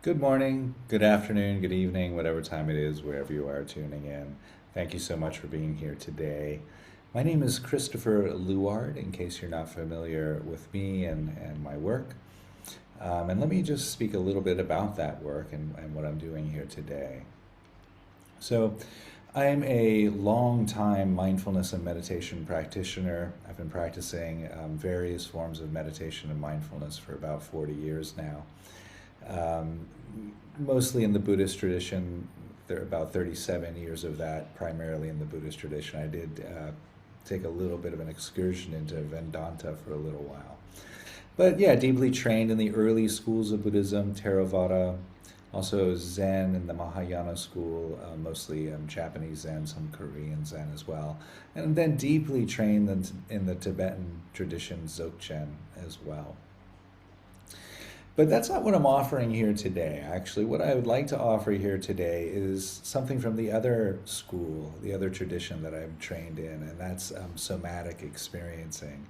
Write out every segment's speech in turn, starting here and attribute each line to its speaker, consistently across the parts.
Speaker 1: Good morning, good afternoon, good evening, whatever time it is, wherever you are tuning in. Thank you so much for being here today. My name is Christopher Luard, in case you're not familiar with me and my work. And let me just speak a little bit about that work and what I'm doing here today. So, I'm a long-time mindfulness and meditation practitioner. I've been practicing various forms of meditation and mindfulness for about 40 years now. Um, Mostly in the Buddhist tradition. There are about 37 years of that, primarily in the Buddhist tradition. I did take a little bit of an excursion into Vedanta for a little while. But yeah, deeply trained in the early schools of Buddhism, Theravada, also Zen in the Mahayana school, mostly Japanese Zen, some Korean Zen as well. And then deeply trained in the Tibetan tradition, Dzogchen as well. But that's not what I'm offering here today. Actually, what I would like to offer here today is something from the other school, the other tradition that I'm trained in, and that's somatic experiencing.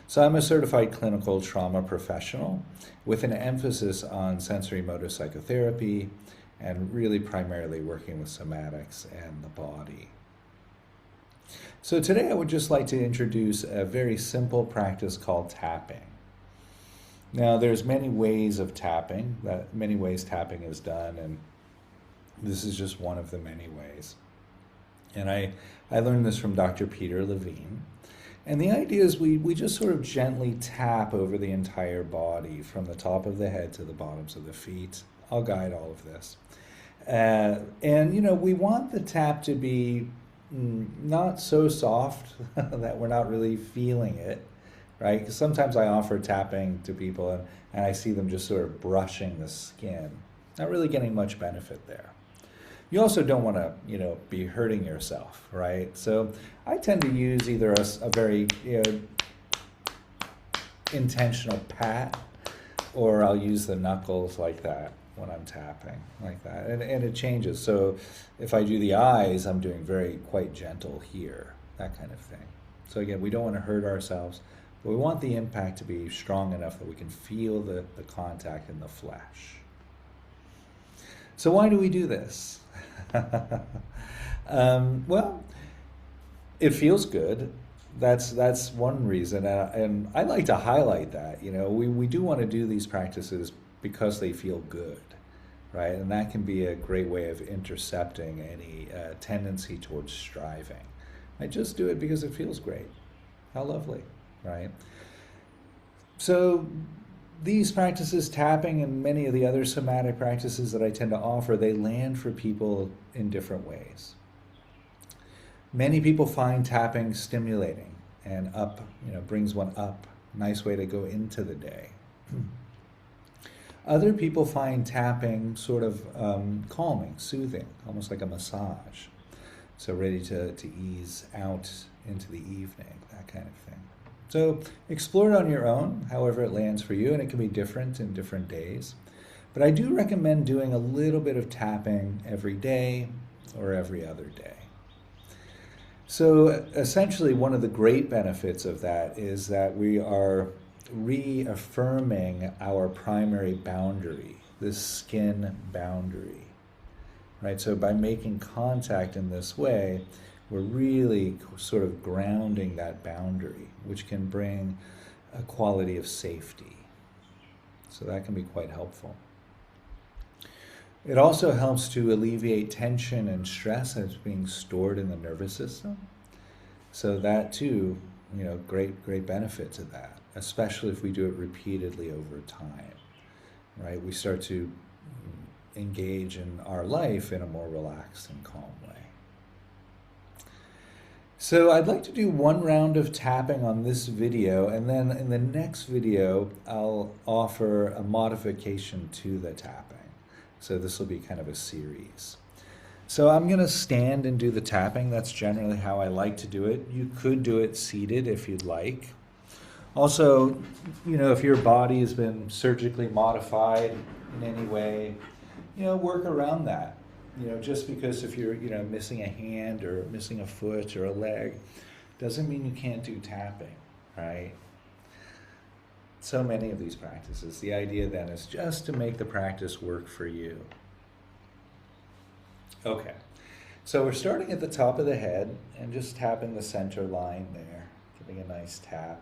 Speaker 1: So I'm a certified clinical trauma professional with an emphasis on sensory motor psychotherapy and really primarily working with somatics and the body. So today I would just like to introduce a very simple practice called tapping. Now, there's many ways of tapping, many ways tapping is done, and this is just one of the many ways. And I learned this from Dr. Peter Levine. And the idea is we just sort of gently tap over the entire body from the top of the head to the bottoms of the feet. I'll guide all of this. We want the tap to be not so soft that we're not really feeling it, right? Because sometimes I offer tapping to people and I see them just sort of brushing the skin, not really getting much benefit there. You also don't want to, be hurting yourself, right? So I tend to use either a very, intentional pat, or I'll use the knuckles like that when I'm tapping, like that. And it changes. So if I do the eyes, I'm doing quite gentle here, that kind of thing. So again, we don't want to hurt ourselves, but we want the impact to be strong enough that we can feel the contact in the flesh. So why do we do this? Well, it feels good. That's one reason, and I like to highlight that. We do want to do these practices because they feel good, right? And that can be a great way of intercepting any tendency towards striving. I just do it because it feels great. How lovely, right? So these practices, tapping and many of the other somatic practices that I tend to offer, they land for people in different ways. Many people find tapping stimulating and brings one up. Nice way to go into the day. Other people find tapping sort of calming, soothing, almost like a massage. So ready to ease out into the evening, that kind of thing. So explore it on your own, however it lands for you, and it can be different in different days. But I do recommend doing a little bit of tapping every day or every other day. So essentially, one of the great benefits of that is that we are reaffirming our primary boundary, this skin boundary, right? So by making contact in this way, we're really sort of grounding that boundary, which can bring a quality of safety. So that can be quite helpful. It also helps to alleviate tension and stress that's being stored in the nervous system. So that too, great benefit to that, especially if we do it repeatedly over time, right? We start to engage in our life in a more relaxed and calm way. So I'd like to do one round of tapping on this video, and then in the next video, I'll offer a modification to the tapping. So this will be kind of a series. So I'm going to stand and do the tapping. That's generally how I like to do it. You could do it seated if you'd like. Also, if your body has been surgically modified in any way, work around that. Just because if you're, missing a hand or missing a foot or a leg, doesn't mean you can't do tapping, right? so many of these practices. The idea then is just to make the practice work for you. Okay, so we're starting at the top of the head and just tapping the center line there, giving a nice tap.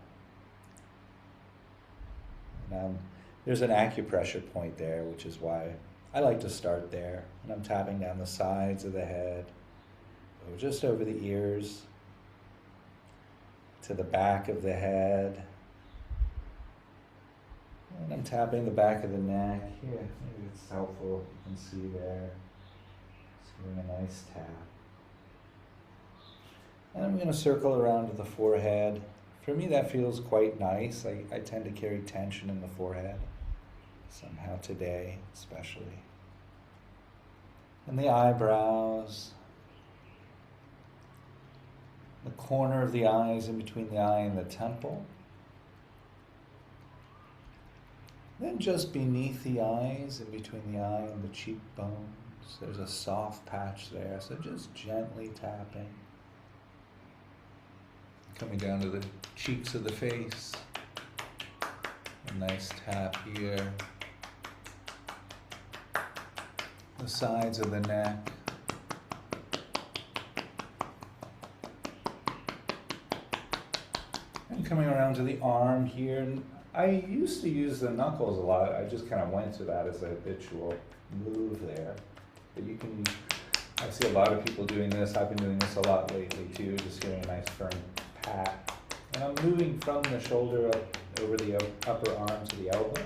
Speaker 1: And there's an acupressure point there, which is why I like to start there. And I'm tapping down the sides of the head, just over the ears, to the back of the head. And I'm tapping the back of the neck. Here, maybe it's helpful. You can see there. Just giving a nice tap. And I'm going to circle around to the forehead. For me, that feels quite nice. I tend to carry tension in the forehead, somehow today, especially. And the eyebrows. The corner of the eyes in between the eye and the temple. Then just beneath the eyes, in between the eye and the cheekbones, there's a soft patch there, so just gently tapping. Coming down to the cheeks of the face. A nice tap here. The sides of the neck. And coming around to the arm here. I used to use the knuckles a lot. I just kind of went to that as a habitual move there. But you can, I see a lot of people doing this. I've been doing this a lot lately too, just getting a nice firm pat. And I'm moving from the shoulder up over the upper arm to the elbow.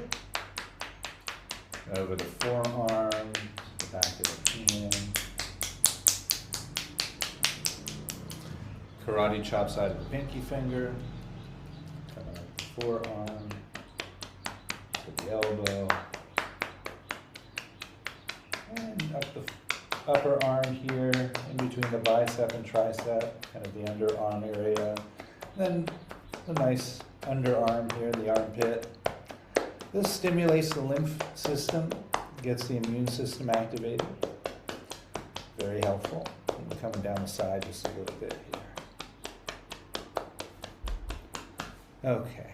Speaker 1: Over the forearm, to the back of the hand. Karate chop side of the pinky finger. Coming up the forearm, to the elbow. And up the upper arm here, in between the bicep and tricep, kind of the underarm area. Then a nice underarm here, the armpit. This stimulates the lymph system, gets the immune system activated. Very helpful. And coming down the side just a little bit here. Okay.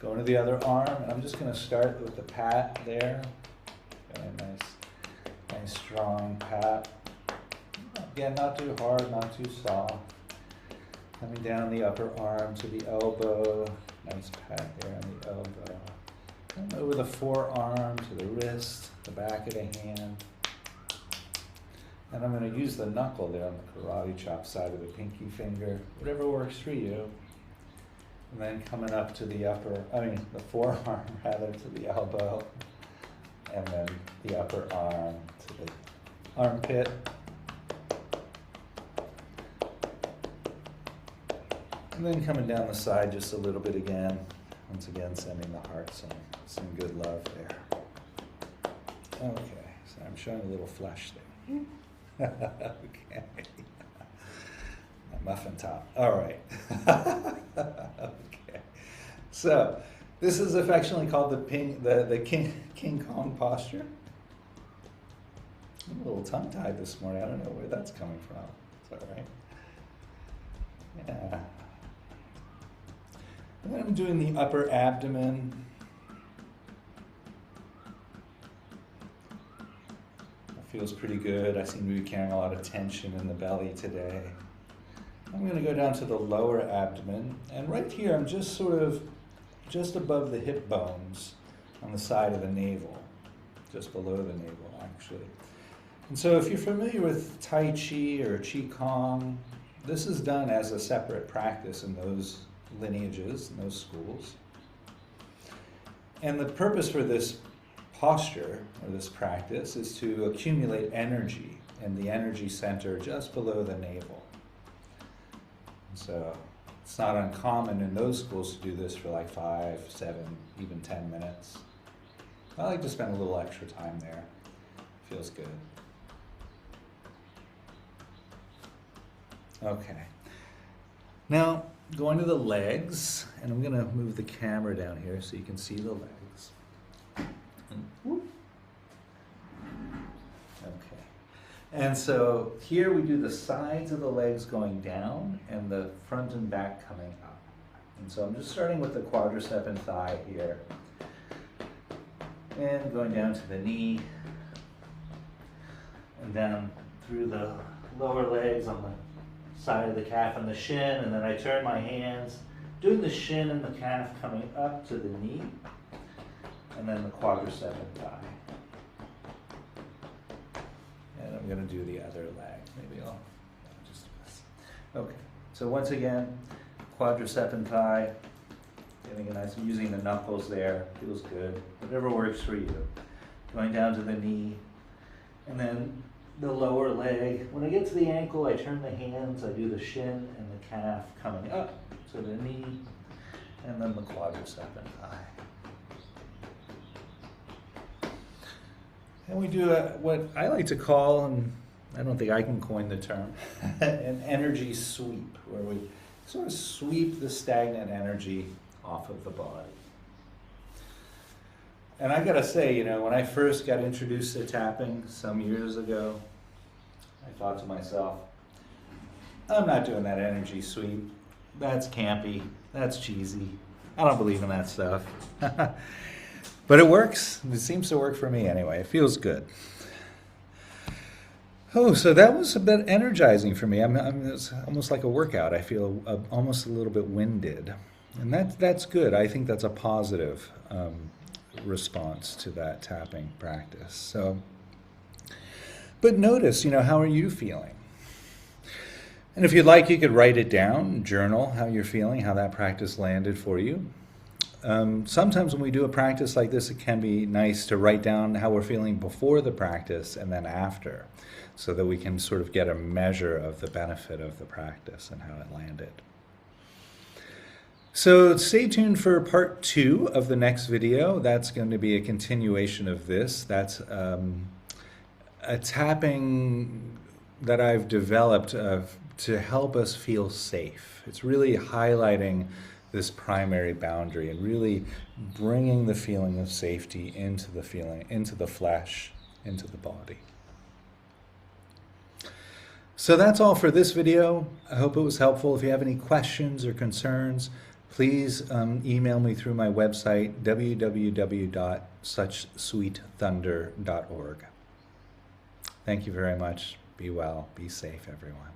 Speaker 1: Going to the other arm, and I'm just going to start with the pat there. Got a nice strong pat. Again, not too hard, not too soft. Coming down the upper arm to the elbow. Nice pat here on the elbow. And over the forearm to the wrist, the back of the hand. And I'm going to use the knuckle there on the karate chop side of the pinky finger, whatever works for you. And then coming up to the the forearm rather, to the elbow. And then the upper arm to the armpit. And then coming down the side just a little bit again. Once again, sending the heart some good love there. Okay, so I'm showing a little flesh there. Okay. My muffin top. All right. Okay. So, this is affectionately called the King Kong posture. I'm a little tongue-tied this morning. I don't know where that's coming from. It's all right. Yeah. And then I'm doing the upper abdomen. It feels pretty good. I seem to be carrying a lot of tension in the belly today. I'm going to go down to the lower abdomen. And right here, I'm just just above the hip bones on the side of the navel. Just below the navel, actually. And so if you're familiar with Tai Chi or Qi Kong, this is done as a separate practice in those lineages, in those schools. And the purpose for this posture, or this practice, is to accumulate energy in the energy center just below the navel. So it's not uncommon in those schools to do this for like 5, 7, even 10 minutes. I like to spend a little extra time there. Feels good. Okay. Now, going to the legs, and I'm going to move the camera down here so you can see the legs. Okay. And so here we do the sides of the legs going down and the front and back coming up. And so I'm just starting with the quadricep and thigh here, and going down to the knee, and down through the lower legs on the side of the calf and the shin, and then I turn my hands, doing the shin and the calf coming up to the knee, and then the quadricep and thigh. And I'm going to do the other leg. Maybe I'll just do this. Okay, so once again, quadricep and thigh, getting a nice, I'm using the knuckles there, feels good, whatever works for you. Going down to the knee, and then the lower leg. When I get to the ankle, I turn the hands, I do the shin and the calf coming up to the knee, and then the quadricep and thigh. And we do what I like to call, and I don't think I can coin the term, an energy sweep, where we sort of sweep the stagnant energy off of the body. And I gotta say, when I first got introduced to tapping some years ago, I thought to myself, I'm not doing that energy sweep. That's campy. That's cheesy. I don't believe in that stuff. But it works. It seems to work for me anyway. It feels good. Oh, so that was a bit energizing for me. It's almost like a workout. I feel almost a little bit winded. And that's good. I think that's a positive response to that tapping practice. So, but notice, how are you feeling? And if you'd like, you could write it down, journal how you're feeling, how that practice landed for you. Sometimes when we do a practice like this, it can be nice to write down how we're feeling before the practice and then after, so that we can sort of get a measure of the benefit of the practice and how it landed. So stay tuned for part 2 of the next video. That's going to be a continuation of this. That's a tapping that I've developed to help us feel safe. It's really highlighting this primary boundary and really bringing the feeling of safety into the flesh, into the body. So that's all for this video. I hope it was helpful. If you have any questions or concerns, please email me through my website, www.suchsweetthunder.org. Thank you very much. Be well. Be safe, everyone.